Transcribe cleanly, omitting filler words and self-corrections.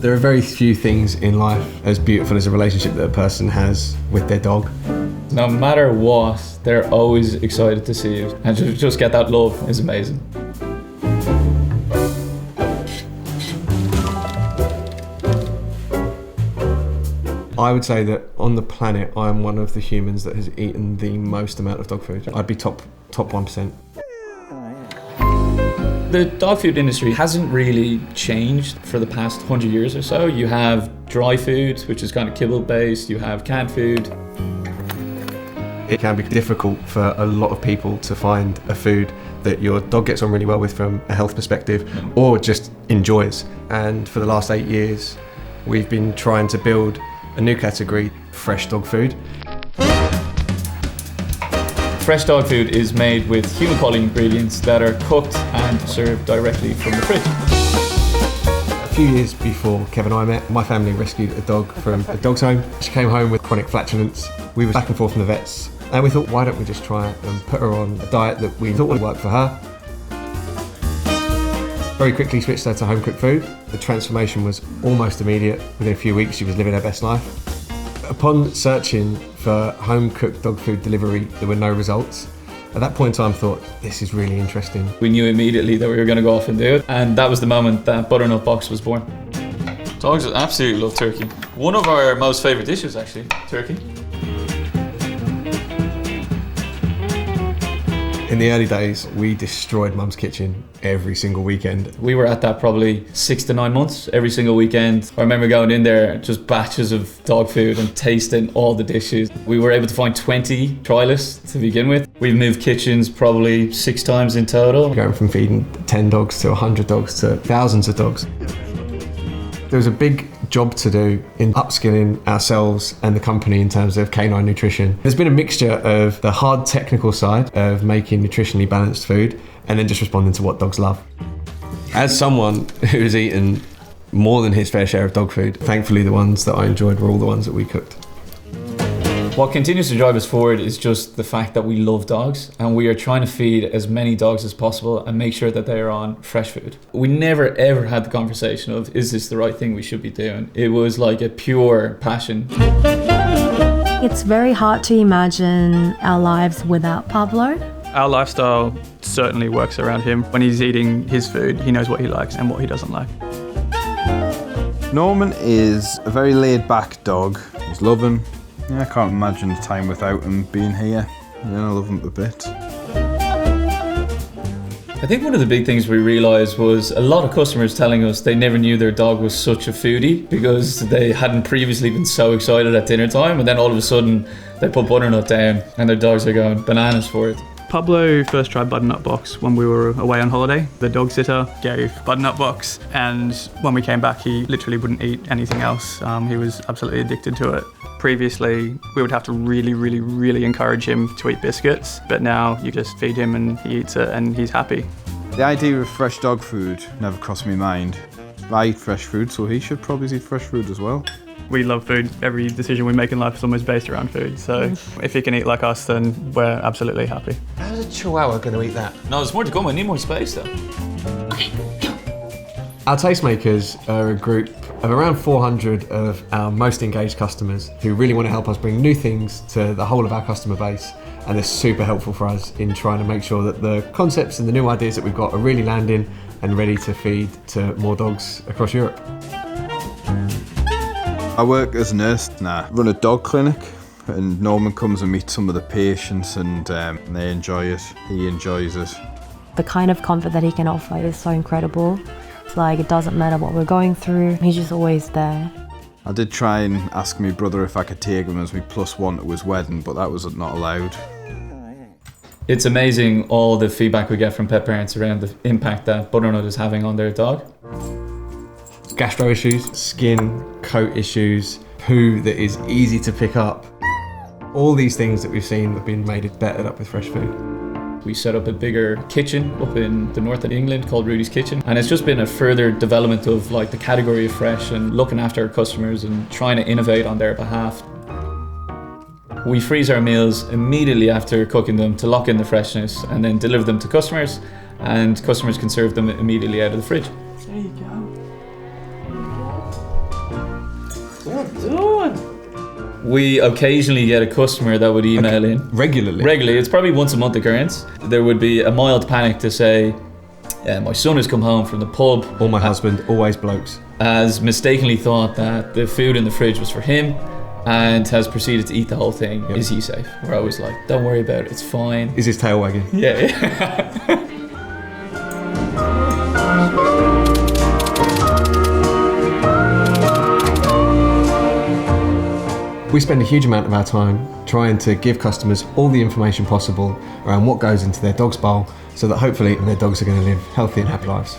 There are very few things in life as beautiful as a relationship that a person has with their dog. No matter what, they're always excited to see you. And to just get that love is amazing. I would say that on the planet, I am one of the humans that has eaten the most amount of dog food. I'd be top 1%. The dog food industry hasn't really changed for the past 100 years or so. You have dry food, which is kind of kibble based. You have canned food. It can be difficult for a lot of people to find a food that your dog gets on really well with from a health perspective or just enjoys. And for the last 8 years, we've been trying to build a new category, fresh dog food. Fresh dog food is made with human quality ingredients that are cooked and served directly from the fridge. A few years before Kevin and I met, my family rescued a dog from a dog's home. She came home with chronic flatulence. We were back and forth from the vets, and we thought, why don't we just try it and put her on a diet that we thought would work for her. Very quickly switched her to home cooked food. The transformation was almost immediate. Within a few weeks, she was living her best life. Upon searching for home cooked dog food delivery, there were no results. At that point in time, I thought, this is really interesting. We knew immediately that we were going to go off and do it, and that was the moment that Butternut Box was born. Dogs absolutely love turkey. One of our most favourite dishes, actually, turkey. In the early days, we destroyed Mum's kitchen every single weekend. We were at that probably 6 to 9 months, every single weekend. I remember going in there, just batches of dog food and tasting all the dishes. We were able to find 20 trialists to begin with. We've moved kitchens probably 6 times in total. Going from feeding 10 dogs to 100 dogs to thousands of dogs. There was a big job to do in upskilling ourselves and the company in terms of canine nutrition. There's been a mixture of the hard technical side of making nutritionally balanced food and then just responding to what dogs love. As someone who's eaten more than his fair share of dog food, thankfully the ones that I enjoyed were all the ones that we cooked. What continues to drive us forward is just the fact that we love dogs and we are trying to feed as many dogs as possible and make sure that they are on fresh food. We never ever had the conversation of, is this the right thing we should be doing? It was like a pure passion. It's very hard to imagine our lives without Pablo. Our lifestyle certainly works around him. When he's eating his food, he knows what he likes and what he doesn't like. Norman is a very laid-back dog. He's loving. Yeah, I can't imagine a time without him being here. Yeah, I love him a bit. I think one of the big things we realised was a lot of customers telling us they never knew their dog was such a foodie because they hadn't previously been so excited at dinner time, and then all of a sudden they put Butternut down and their dogs are going bananas for it. Pablo first tried Butternut Box when we were away on holiday. The dog sitter gave Butternut Box, and when we came back he literally wouldn't eat anything else. He was absolutely addicted to it. Previously we would have to really encourage him to eat biscuits, but now you just feed him and he eats it and he's happy. The idea of fresh dog food never crossed my mind. I eat fresh food, so he should probably eat fresh food as well. We love food. Every decision we make in life is almost based around food. So if he can eat like us, then we're absolutely happy. How's a Chihuahua going to eat that? No, there's more to come. I need more space though. Our tastemakers are a group of around 400 of our most engaged customers who really want to help us bring new things to the whole of our customer base, and they're super helpful for us in trying to make sure that the concepts and the new ideas that we've got are really landing and ready to feed to more dogs across Europe. I work as a nurse and I run a dog clinic, and Norman comes and meets some of the patients and they enjoy it. He enjoys it. The kind of comfort that he can offer is so incredible. It's like it doesn't matter what we're going through, he's just always there. I did try and ask my brother if I could take him as my +1 to his wedding, but that was not allowed. It's amazing all the feedback we get from pet parents around the impact that Butternut is having on their dog. Gastro issues, skin, coat issues, poo that is easy to pick up. All these things that we've seen have been made better up with fresh food. We set up a bigger kitchen up in the north of England called Rudy's Kitchen, and it's just been a further development of like the category of fresh and looking after our customers and trying to innovate on their behalf. We freeze our meals immediately after cooking them to lock in the freshness and then deliver them to customers, and customers can serve them immediately out of the fridge. There you go. We occasionally get a customer that would email in. Regularly? It's probably once a month occurrence. There would be a mild panic to say, my son has come home from the pub. Or my husband, always blokes. Has mistakenly thought that the food in the fridge was for him and has proceeded to eat the whole thing. Yep. Is he safe? We're always like, don't worry about it, it's fine. Is his tail wagging? Yeah. We spend a huge amount of our time trying to give customers all the information possible around what goes into their dog's bowl so that hopefully their dogs are going to live healthy and happy lives.